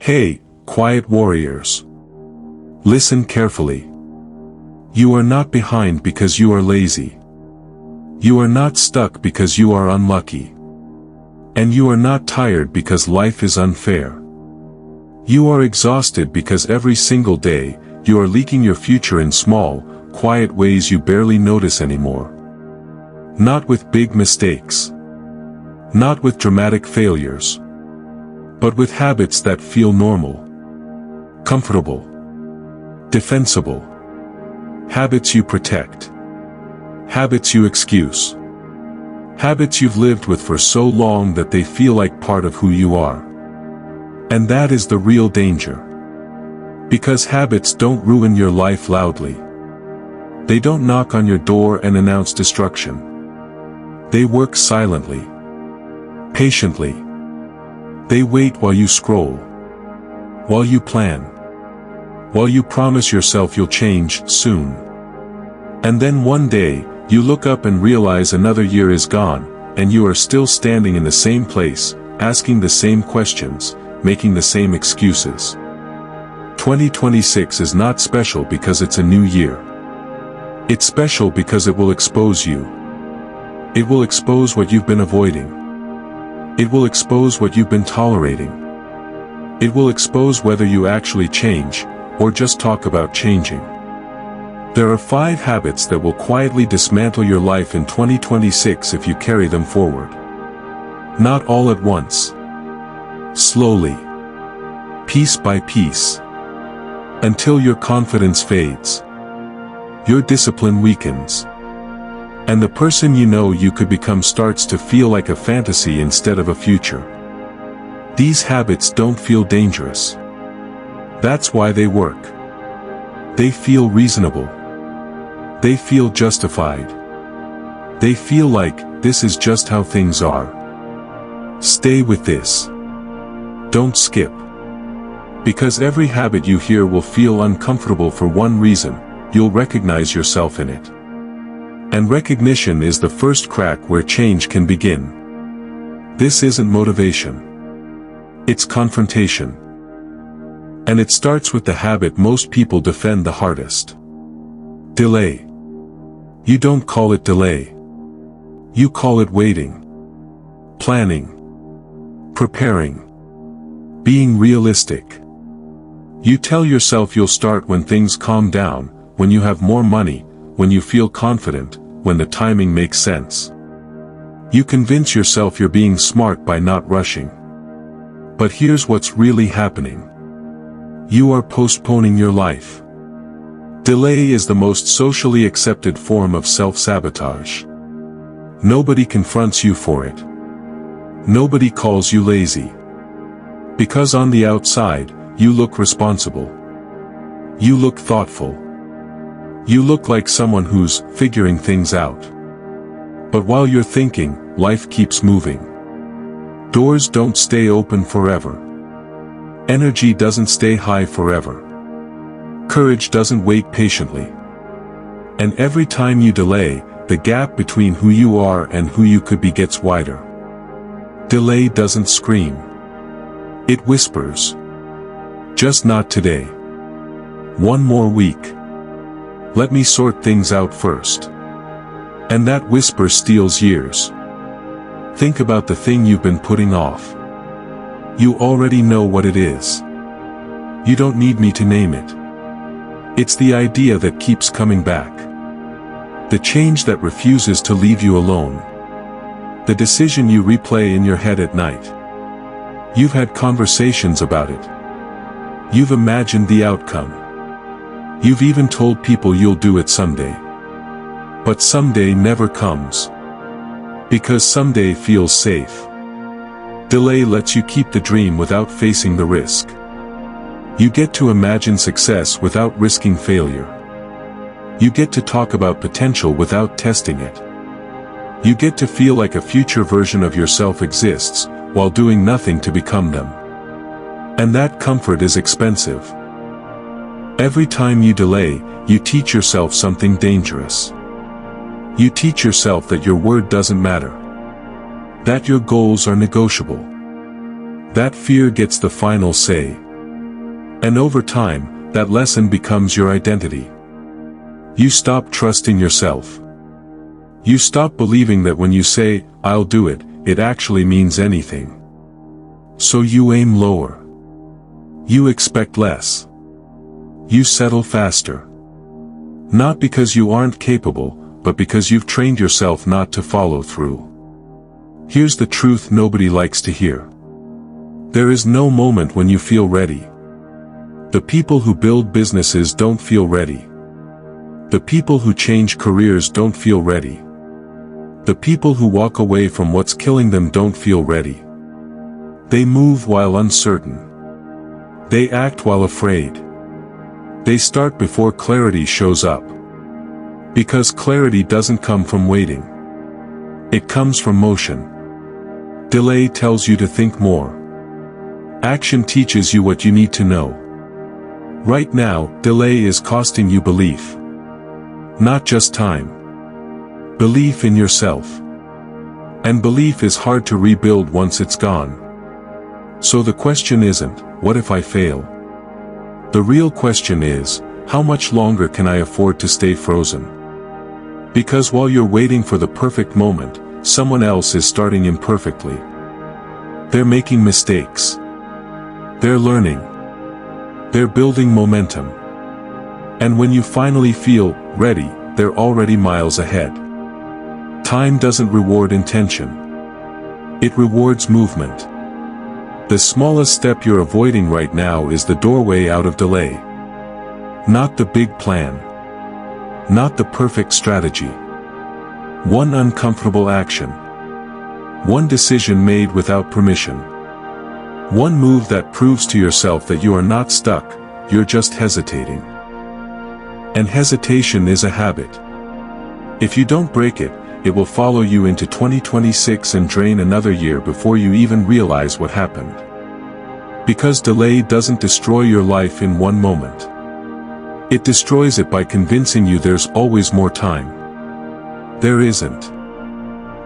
Hey, quiet warriors. Listen carefully. You are not behind because you are lazy. You are not stuck because you are unlucky. And you are not tired because life is unfair. You are exhausted because every single day, you are leaking your future in small, quiet ways you barely notice anymore. Not with big mistakes. Not with dramatic failures. But with habits that feel normal. Comfortable. Defensible. Habits you protect. Habits you excuse. Habits you've lived with for so long that they feel like part of who you are. And that is the real danger. Because habits don't ruin your life loudly. They don't knock on your door and announce destruction. They work silently. Patiently. They wait while you scroll. While you plan. While you promise yourself you'll change soon. And then one day, you look up and realize another year is gone, and you are still standing in the same place, asking the same questions, making the same excuses. 2026 is not special because it's a new year. It's special because it will expose you. It will expose what you've been avoiding. It will expose what you've been tolerating. It will expose whether you actually change, or just talk about changing. There are 5 habits that will quietly dismantle your life in 2026 if you carry them forward. Not all at once. Slowly. Piece by piece. Until your confidence fades. Your discipline weakens. And the person you know you could become starts to feel like a fantasy instead of a future. These habits don't feel dangerous. That's why they work. They feel reasonable. They feel justified. They feel like, this is just how things are. Stay with this. Don't skip. Because every habit you hear will feel uncomfortable for one reason: you'll recognize yourself in it. And recognition is the first crack where change can begin. This isn't motivation. It's confrontation. And it starts with the habit most people defend the hardest. Delay. You don't call it delay. You call it waiting. Planning. Preparing. Being realistic. You tell yourself you'll start when things calm down, when you have more money, when you feel confident, when the timing makes sense. You convince yourself you're being smart by not rushing. But here's what's really happening. You are postponing your life. Delay is the most socially accepted form of self-sabotage. Nobody confronts you for it. Nobody calls you lazy. Because on the outside, you look responsible. You look thoughtful. You look like someone who's figuring things out. But while you're thinking, life keeps moving. Doors don't stay open forever. Energy doesn't stay high forever. Courage doesn't wait patiently. And every time you delay, the gap between who you are and who you could be gets wider. Delay doesn't scream. It whispers. Just not today. One more week. Let me sort things out first. And that whisper steals years. Think about the thing you've been putting off. You already know what it is. You don't need me to name it. It's the idea that keeps coming back. The change that refuses to leave you alone. The decision you replay in your head at night. You've had conversations about it. You've imagined the outcome. You've even told people you'll do it someday. But someday never comes. Because someday feels safe. Delay lets you keep the dream without facing the risk. You get to imagine success without risking failure. You get to talk about potential without testing it. You get to feel like a future version of yourself exists, while doing nothing to become them. And that comfort is expensive. Every time you delay, you teach yourself something dangerous. You teach yourself that your word doesn't matter. That your goals are negotiable. That fear gets the final say. And over time, that lesson becomes your identity. You stop trusting yourself. You stop believing that when you say, "I'll do it," it actually means anything. So you aim lower. You expect less. You settle faster. Not because you aren't capable, but because you've trained yourself not to follow through. Here's the truth nobody likes to hear. There is no moment when you feel ready. The people who build businesses don't feel ready. The people who change careers don't feel ready. The people who walk away from what's killing them don't feel ready. They move while uncertain. They act while afraid. They start before clarity shows up. Because clarity doesn't come from waiting. It comes from motion. Delay tells you to think more. Action teaches you what you need to know. Right now, delay is costing you belief. Not just time. Belief in yourself. And belief is hard to rebuild once it's gone. So the question isn't, what if I fail? The real question is, how much longer can I afford to stay frozen? Because while you're waiting for the perfect moment, someone else is starting imperfectly. They're making mistakes. They're learning. They're building momentum. And when you finally feel ready, they're already miles ahead. Time doesn't reward intention. It rewards movement. The smallest step you're avoiding right now is the doorway out of delay. Not the big plan. Not the perfect strategy. One uncomfortable action. One decision made without permission. One move that proves to yourself that you are not stuck, you're just hesitating. And hesitation is a habit. If you don't break it, it will follow you into 2026 and drain another year before you even realize what happened. Because delay doesn't destroy your life in one moment. It destroys it by convincing you there's always more time. There isn't.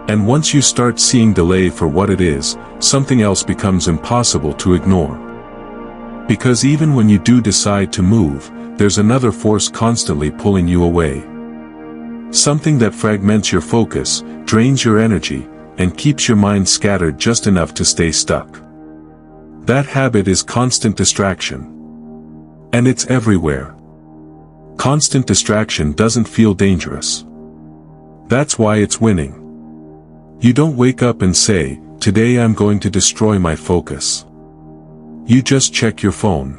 And once you start seeing delay for what it is, something else becomes impossible to ignore. Because even when you do decide to move, there's another force constantly pulling you away. Something that fragments your focus, drains your energy, and keeps your mind scattered just enough to stay stuck. That habit is constant distraction. And it's everywhere. Constant distraction doesn't feel dangerous. That's why it's winning. You don't wake up and say, "Today I'm going to destroy my focus." You just check your phone.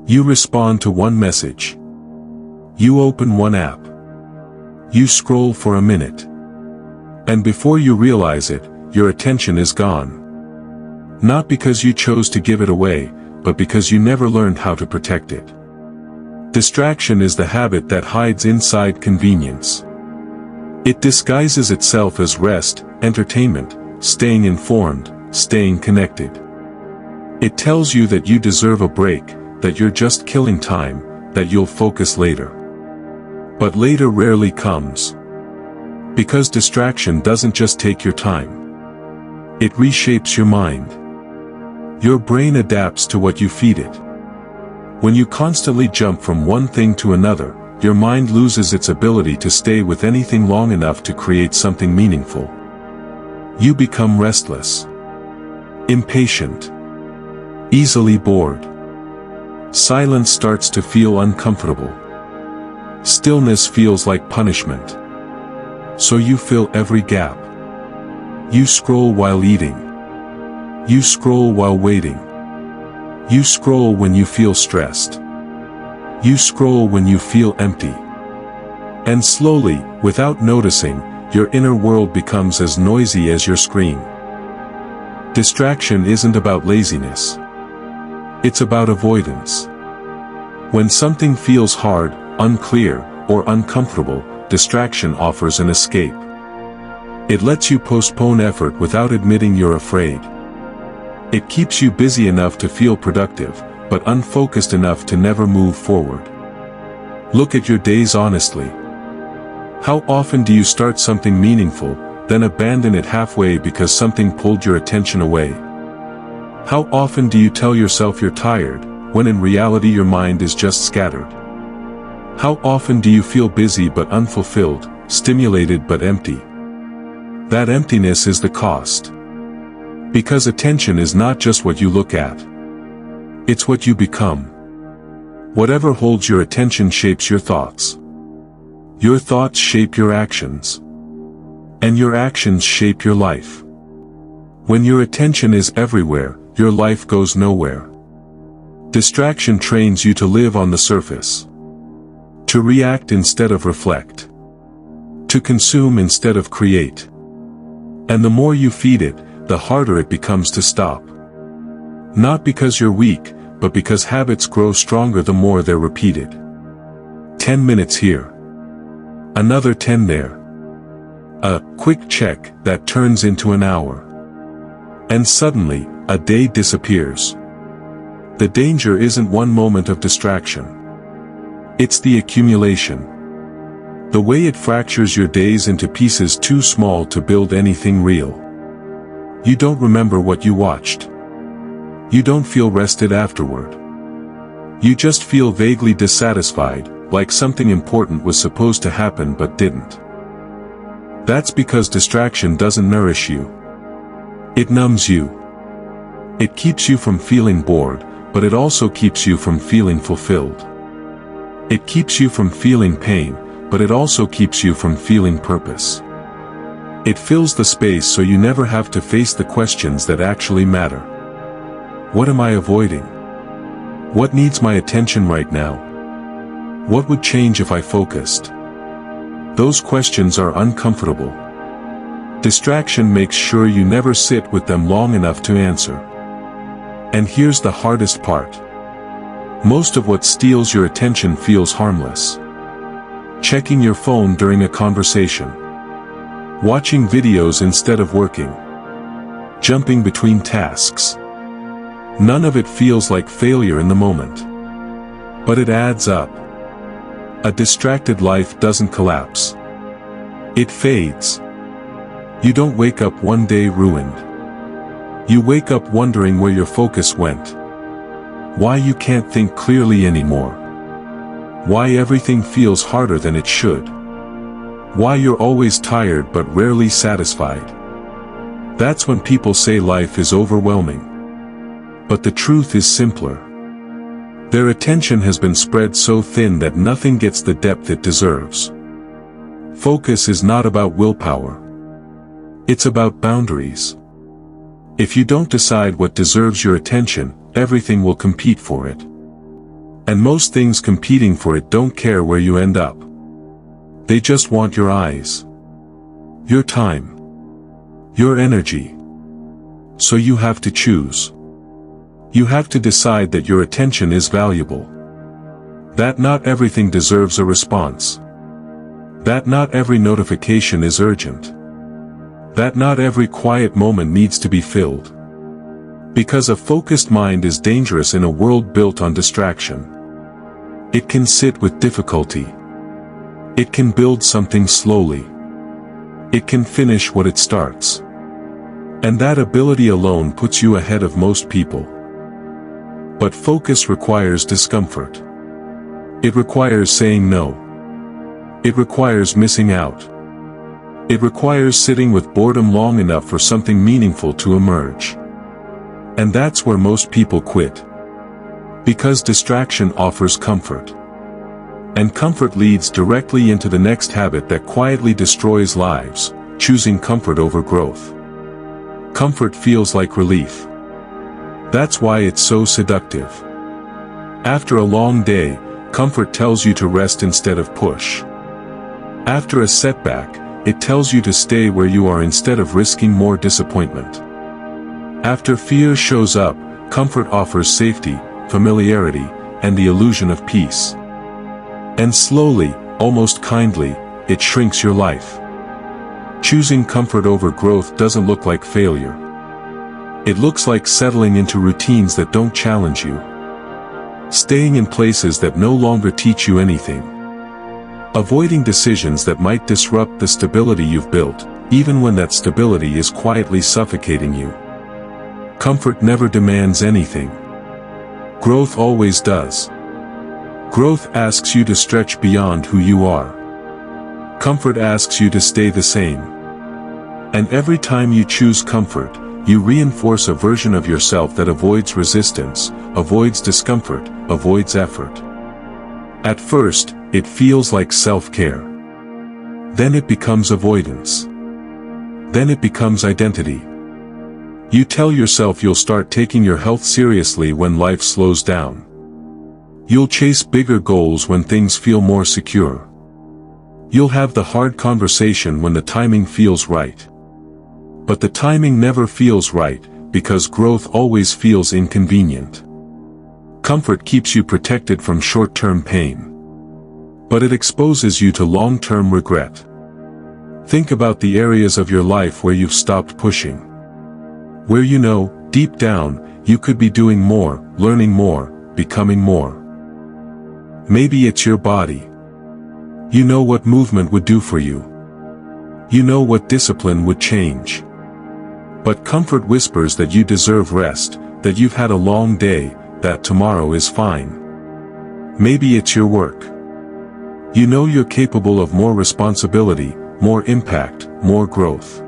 You respond to one message. You open one app. You scroll for a minute. And before you realize it, your attention is gone. Not because you chose to give it away, but because you never learned how to protect it. Distraction is the habit that hides inside convenience. It disguises itself as rest, entertainment, staying informed, staying connected. It tells you that you deserve a break, that you're just killing time, that you'll focus later. But later rarely comes. Because distraction doesn't just take your time. It reshapes your mind. Your brain adapts to what you feed it. When you constantly jump from one thing to another, your mind loses its ability to stay with anything long enough to create something meaningful. You become restless, impatient, easily bored. Silence starts to feel uncomfortable. Stillness feels like punishment. So you fill every gap. You scroll while eating. You scroll while waiting. You scroll when you feel stressed. You scroll when you feel empty. And slowly, without noticing, your inner world becomes as noisy as your screen. Distraction isn't about laziness. It's about avoidance. When something feels hard, unclear, or uncomfortable, distraction offers an escape. It lets you postpone effort without admitting you're afraid. It keeps you busy enough to feel productive, but unfocused enough to never move forward. Look at your days honestly. How often do you start something meaningful, then abandon it halfway because something pulled your attention away? How often do you tell yourself you're tired, when in reality your mind is just scattered? How often do you feel busy but unfulfilled, stimulated but empty? That emptiness is the cost. Because attention is not just what you look at. It's what you become. Whatever holds your attention shapes your thoughts. Your thoughts shape your actions. And your actions shape your life. When your attention is everywhere, your life goes nowhere. Distraction trains you to live on the surface. To react instead of reflect. To consume instead of create. And the more you feed it, the harder it becomes to stop. Not because you're weak, but because habits grow stronger the more they're repeated. 10 minutes here. Another 10 there. A quick check that turns into an hour. And suddenly, a day disappears. The danger isn't one moment of distraction. It's the accumulation. The way it fractures your days into pieces too small to build anything real. You don't remember what you watched. You don't feel rested afterward. You just feel vaguely dissatisfied, like something important was supposed to happen but didn't. That's because distraction doesn't nourish you. It numbs you. It keeps you from feeling bored, but it also keeps you from feeling fulfilled. It keeps you from feeling pain, but it also keeps you from feeling purpose. It fills the space so you never have to face the questions that actually matter. What am I avoiding? What needs my attention right now? What would change if I focused? Those questions are uncomfortable. Distraction makes sure you never sit with them long enough to answer. And here's the hardest part. Most of what steals your attention feels harmless. Checking your phone during a conversation. Watching videos instead of working. Jumping between tasks. None of it feels like failure in the moment. But it adds up. A distracted life doesn't collapse. It fades. You don't wake up one day ruined. You wake up wondering where your focus went. Why you can't think clearly anymore. Why everything feels harder than it should. Why you're always tired but rarely satisfied. That's when people say life is overwhelming. But the truth is simpler. Their attention has been spread so thin that nothing gets the depth it deserves. Focus is not about willpower. It's about boundaries. If you don't decide what deserves your attention, everything will compete for it. And most things competing for it don't care where you end up. They just want your eyes. Your time. Your energy. So you have to choose. You have to decide that your attention is valuable. That not everything deserves a response. That not every notification is urgent. That not every quiet moment needs to be filled. Because a focused mind is dangerous in a world built on distraction. It can sit with difficulty. It can build something slowly. It can finish what it starts. And that ability alone puts you ahead of most people. But focus requires discomfort. It requires saying no. It requires missing out. It requires sitting with boredom long enough for something meaningful to emerge. And that's where most people quit. Because distraction offers comfort. And comfort leads directly into the next habit that quietly destroys lives, choosing comfort over growth. Comfort feels like relief. That's why it's so seductive. After a long day, comfort tells you to rest instead of push. After a setback, it tells you to stay where you are instead of risking more disappointment. After fear shows up, comfort offers safety, familiarity, and the illusion of peace. And slowly, almost kindly, it shrinks your life. Choosing comfort over growth doesn't look like failure. It looks like settling into routines that don't challenge you. Staying in places that no longer teach you anything. Avoiding decisions that might disrupt the stability you've built, even when that stability is quietly suffocating you. Comfort never demands anything. Growth always does. Growth asks you to stretch beyond who you are. Comfort asks you to stay the same. And every time you choose comfort, you reinforce a version of yourself that avoids resistance, avoids discomfort, avoids effort. At first, it feels like self-care. Then it becomes avoidance. Then it becomes identity. You tell yourself you'll start taking your health seriously when life slows down. You'll chase bigger goals when things feel more secure. You'll have the hard conversation when the timing feels right. But the timing never feels right, because growth always feels inconvenient. Comfort keeps you protected from short-term pain. But it exposes you to long-term regret. Think about the areas of your life where you've stopped pushing. Where you know, deep down, you could be doing more, learning more, becoming more. Maybe it's your body. You know what movement would do for you. You know what discipline would change. But comfort whispers that you deserve rest, that you've had a long day, that tomorrow is fine. Maybe it's your work. You know you're capable of more responsibility, more impact, more growth.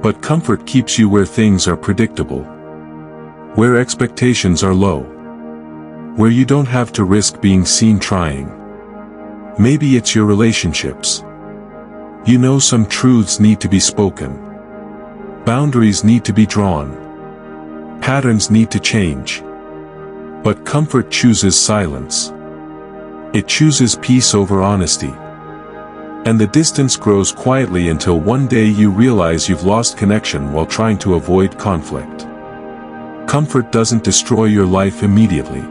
But comfort keeps you where things are predictable. Where expectations are low. Where you don't have to risk being seen trying. Maybe it's your relationships. You know some truths need to be spoken. Boundaries need to be drawn. Patterns need to change. But comfort chooses silence. It chooses peace over honesty. And the distance grows quietly until one day you realize you've lost connection while trying to avoid conflict. Comfort doesn't destroy your life immediately.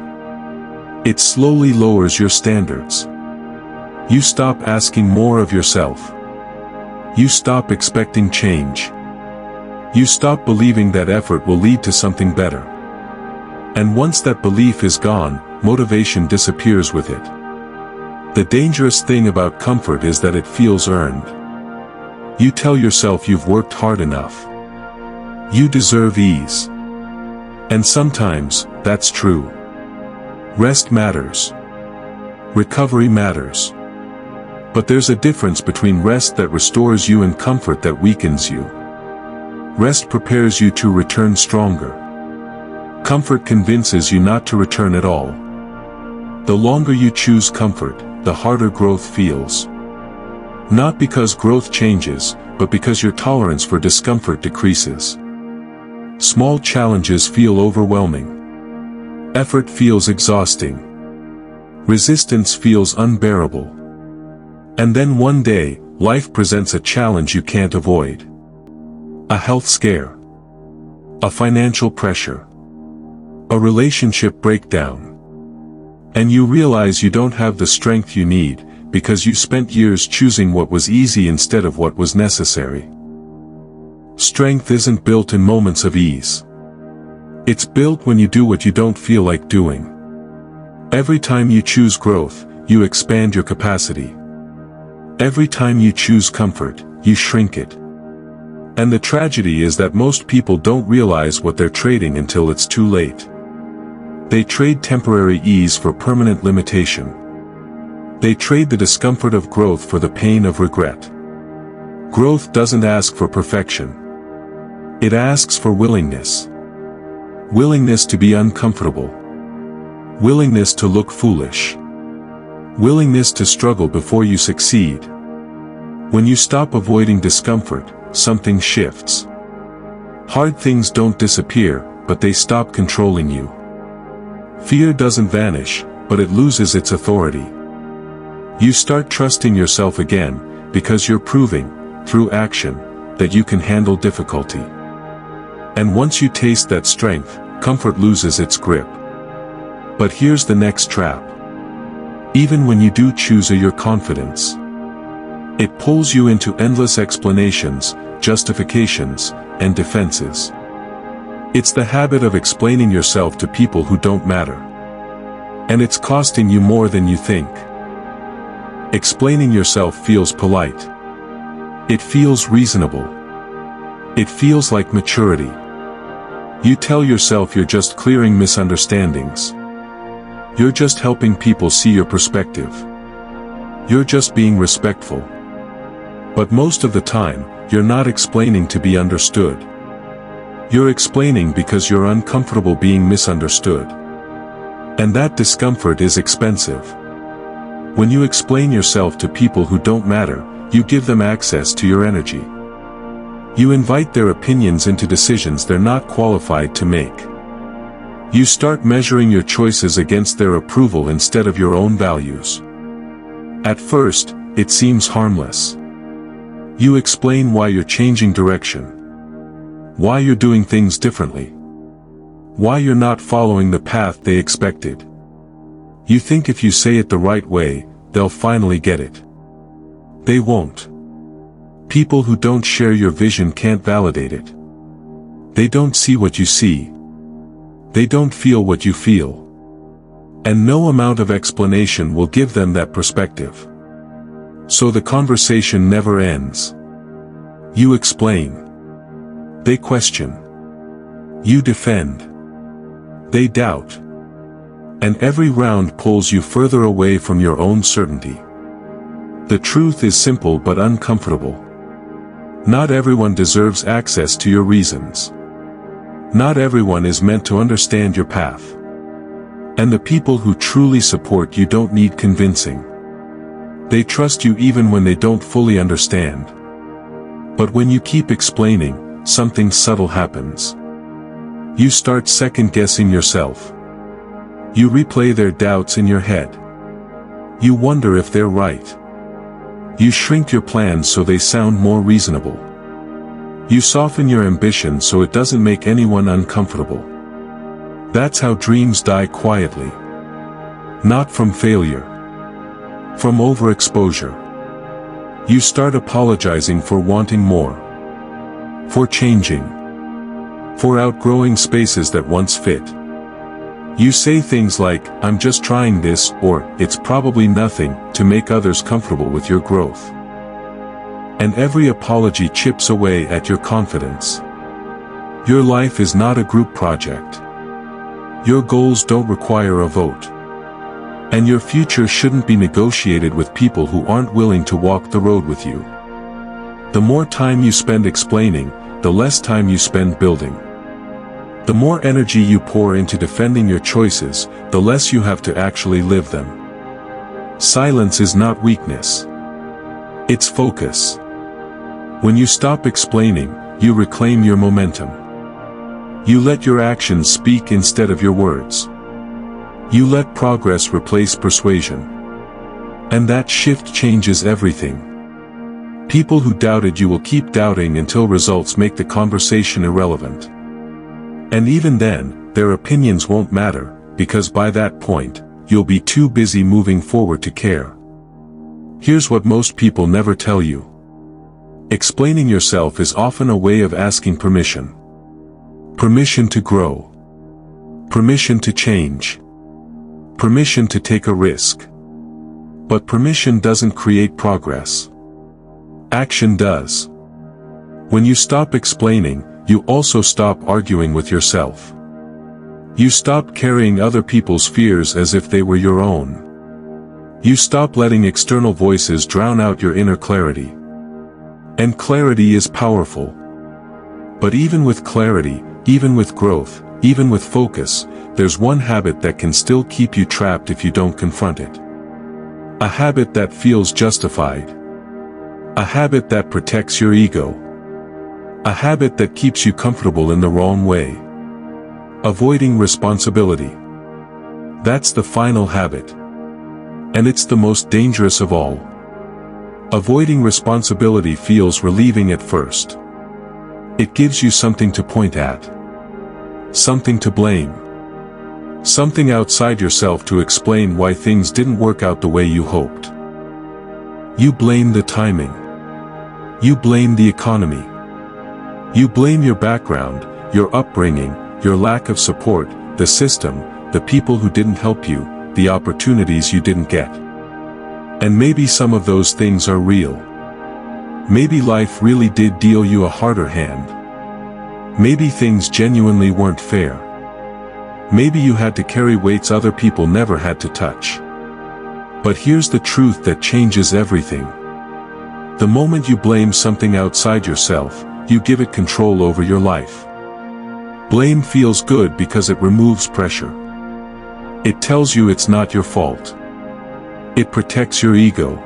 It slowly lowers your standards. You stop asking more of yourself. You stop expecting change. You stop believing that effort will lead to something better. And once that belief is gone, motivation disappears with it. The dangerous thing about comfort is that it feels earned. You tell yourself you've worked hard enough. You deserve ease. And sometimes, that's true. Rest matters. Recovery matters. But there's a difference between rest that restores you and comfort that weakens you. Rest prepares you to return stronger. Comfort convinces you not to return at all. The longer you choose comfort, the harder growth feels. Not because growth changes, but because your tolerance for discomfort decreases. Small challenges feel overwhelming. Effort feels exhausting. Resistance feels unbearable. And then one day, life presents a challenge you can't avoid. A health scare. A financial pressure. A relationship breakdown. And you realize you don't have the strength you need, because you spent years choosing what was easy instead of what was necessary. Strength isn't built in moments of ease. It's built when you do what you don't feel like doing. Every time you choose growth, you expand your capacity. Every time you choose comfort, you shrink it. And the tragedy is that most people don't realize what they're trading until it's too late. They trade temporary ease for permanent limitation. They trade the discomfort of growth for the pain of regret. Growth doesn't ask for perfection. It asks for willingness. Willingness to be uncomfortable. Willingness to look foolish. Willingness to struggle before you succeed. When you stop avoiding discomfort, something shifts. Hard things don't disappear, but they stop controlling you. Fear doesn't vanish, but it loses its authority. You start trusting yourself again, because you're proving, through action, that you can handle difficulty. And once you taste that strength, comfort loses its grip. But here's the next trap. Even when you do choose your confidence, it pulls you into endless explanations, justifications, and defenses. It's the habit of explaining yourself to people who don't matter. And it's costing you more than you think. Explaining yourself feels polite. It feels reasonable. It feels like maturity. You tell yourself you're just clearing misunderstandings. You're just helping people see your perspective. You're just being respectful. But most of the time, you're not explaining to be understood. You're explaining because you're uncomfortable being misunderstood. And that discomfort is expensive. When you explain yourself to people who don't matter, you give them access to your energy. You invite their opinions into decisions they're not qualified to make. You start measuring your choices against their approval instead of your own values. At first, it seems harmless. You explain why you're changing direction. Why you're doing things differently. Why you're not following the path they expected. You think if you say it the right way, they'll finally get it. They won't. People who don't share your vision can't validate it. They don't see what you see. They don't feel what you feel. And no amount of explanation will give them that perspective. So the conversation never ends. You explain. They question. You defend. They doubt. And every round pulls you further away from your own certainty. The truth is simple but uncomfortable. Not everyone deserves access to your reasons. Not everyone is meant to understand your path. And the people who truly support you don't need convincing. They trust you even when they don't fully understand. But when you keep explaining, something subtle happens. You start second-guessing yourself. You replay their doubts in your head. You wonder if they're right. You shrink your plans so they sound more reasonable. You soften your ambition so it doesn't make anyone uncomfortable. That's how dreams die quietly. Not from failure. From overexposure. You start apologizing for wanting more. For changing. For outgrowing spaces that once fit. You say things like, "I'm just trying this," or "It's probably nothing," to make others comfortable with your growth. And every apology chips away at your confidence. Your life is not a group project. Your goals don't require a vote. And your future shouldn't be negotiated with people who aren't willing to walk the road with you. The more time you spend explaining, the less time you spend building. The more energy you pour into defending your choices, the less you have to actually live them. Silence is not weakness. It's focus. When you stop explaining, you reclaim your momentum. You let your actions speak instead of your words. You let progress replace persuasion. And that shift changes everything. People who doubted you will keep doubting until results make the conversation irrelevant. And even then, their opinions won't matter, because by that point, you'll be too busy moving forward to care. Here's what most people never tell you. Explaining yourself is often a way of asking permission. Permission to grow. Permission to change. Permission to take a risk. But permission doesn't create progress. Action does. When you stop explaining, you also stop arguing with yourself. You stop carrying other people's fears as if they were your own. You stop letting external voices drown out your inner clarity. And clarity is powerful. But even with clarity, even with growth, even with focus, there's one habit that can still keep you trapped if you don't confront it. A habit that feels justified. A habit that protects your ego. A habit that keeps you comfortable in the wrong way. Avoiding responsibility. That's the final habit. And it's the most dangerous of all. Avoiding responsibility feels relieving at first. It gives you something to point at. Something to blame. Something outside yourself to explain why things didn't work out the way you hoped. You blame the timing. You blame the economy. You blame your background, your upbringing, your lack of support, the system, the people who didn't help you, the opportunities you didn't get. And maybe some of those things are real. Maybe life really did deal you a harder hand. Maybe things genuinely weren't fair. Maybe you had to carry weights other people never had to touch. But here's the truth that changes everything. The moment you blame something outside yourself, you give it control over your life. Blame feels good because it removes pressure. It tells you it's not your fault. It protects your ego.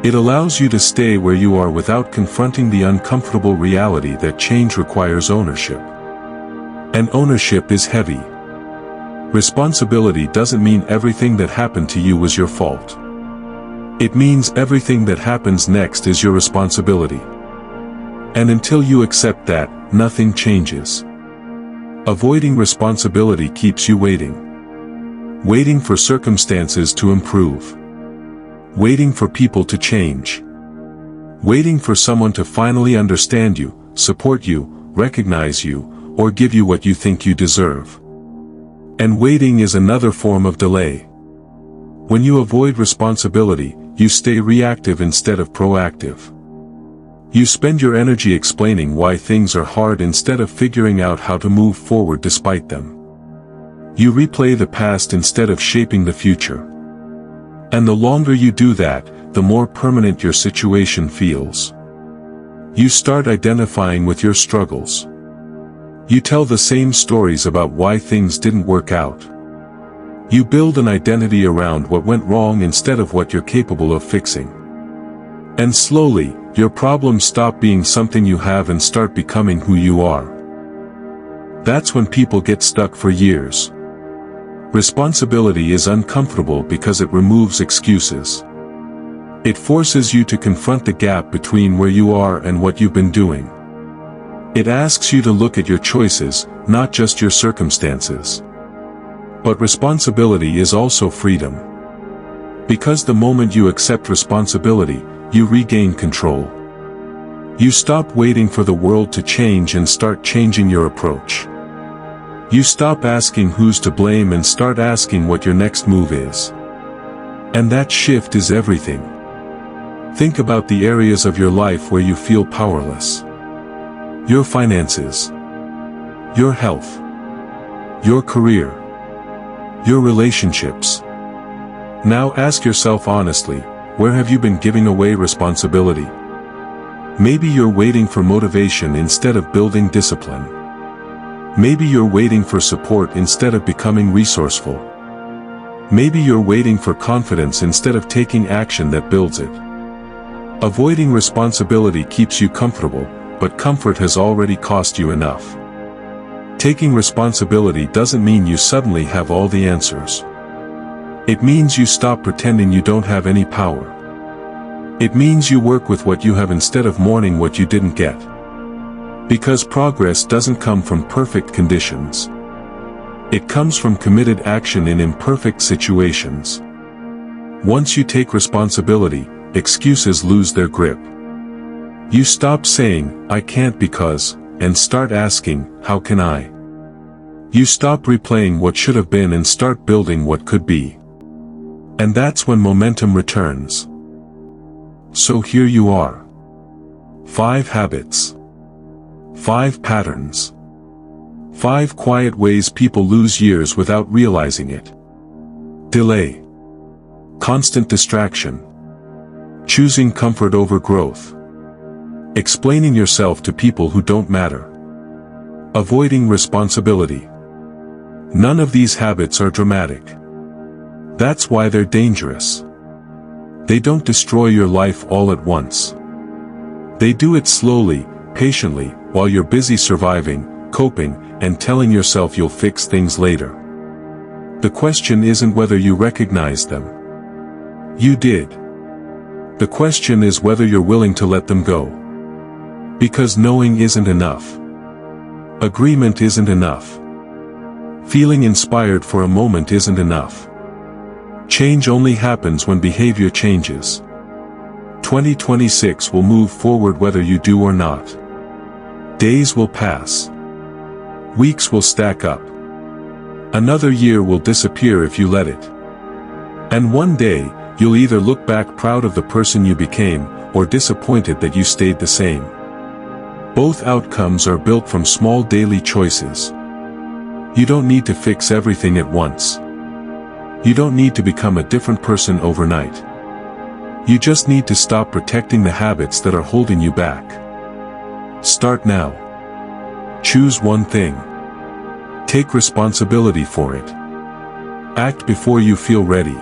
It allows you to stay where you are without confronting the uncomfortable reality that change requires ownership. And ownership is heavy. Responsibility doesn't mean everything that happened to you was your fault. It means everything that happens next is your responsibility. And until you accept that, nothing changes. Avoiding responsibility keeps you waiting. Waiting for circumstances to improve. Waiting for people to change. Waiting for someone to finally understand you, support you, recognize you, or give you what you think you deserve. And waiting is another form of delay. When you avoid responsibility, you stay reactive instead of proactive. You spend your energy explaining why things are hard instead of figuring out how to move forward despite them. You replay the past instead of shaping the future. And the longer you do that, the more permanent your situation feels. You start identifying with your struggles. You tell the same stories about why things didn't work out. You build an identity around what went wrong instead of what you're capable of fixing. And slowly, your problems stop being something you have and start becoming who you are. That's when people get stuck for years. Responsibility is uncomfortable because it removes excuses. It forces you to confront the gap between where you are and what you've been doing. It asks you to look at your choices, not just your circumstances. But responsibility is also freedom. Because the moment you accept responsibility, you regain control. You stop waiting for the world to change and start changing your approach. You stop asking who's to blame and start asking what your next move is. And that shift is everything. Think about the areas of your life where you feel powerless. Your finances. Your health. Your career. Your relationships. Now ask yourself honestly, where have you been giving away responsibility? Maybe you're waiting for motivation instead of building discipline. Maybe you're waiting for support instead of becoming resourceful. Maybe you're waiting for confidence instead of taking action that builds it. Avoiding responsibility keeps you comfortable, but comfort has already cost you enough. Taking responsibility doesn't mean you suddenly have all the answers. It means you stop pretending you don't have any power. It means you work with what you have instead of mourning what you didn't get. Because progress doesn't come from perfect conditions. It comes from committed action in imperfect situations. Once you take responsibility, excuses lose their grip. You stop saying, "I can't because," and start asking, "How can I?" You stop replaying what should have been and start building what could be. And that's when momentum returns. So here you are. 5 habits. 5 patterns. 5 quiet ways people lose years without realizing it. Delay. Constant distraction. Choosing comfort over growth. Explaining yourself to people who don't matter. Avoiding responsibility. None of these habits are dramatic. That's why they're dangerous. They don't destroy your life all at once. They do it slowly, patiently, while you're busy surviving, coping, and telling yourself you'll fix things later. The question isn't whether you recognize them. You did. The question is whether you're willing to let them go. Because knowing isn't enough. Agreement isn't enough. Feeling inspired for a moment isn't enough. Change only happens when behavior changes. 2026 will move forward whether you do or not. Days will pass. Weeks will stack up. Another year will disappear if you let it. And one day, you'll either look back proud of the person you became, or disappointed that you stayed the same. Both outcomes are built from small daily choices. You don't need to fix everything at once. You don't need to become a different person overnight. You just need to stop protecting the habits that are holding you back. Start now. Choose one thing. Take responsibility for it. Act before you feel ready.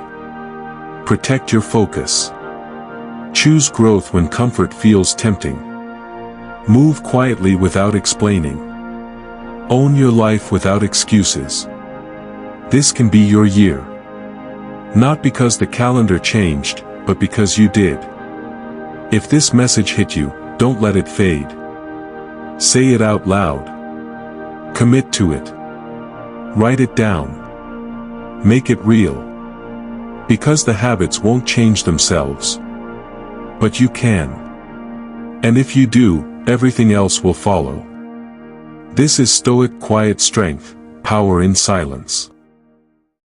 Protect your focus. Choose growth when comfort feels tempting. Move quietly without explaining. Own your life without excuses. This can be your year. Not because the calendar changed, but because you did. If this message hit you, don't let it fade. Say it out loud. Commit to it. Write it down. Make it real. Because the habits won't change themselves. But you can. And if you do, everything else will follow. This is Stoic quiet strength, power in silence.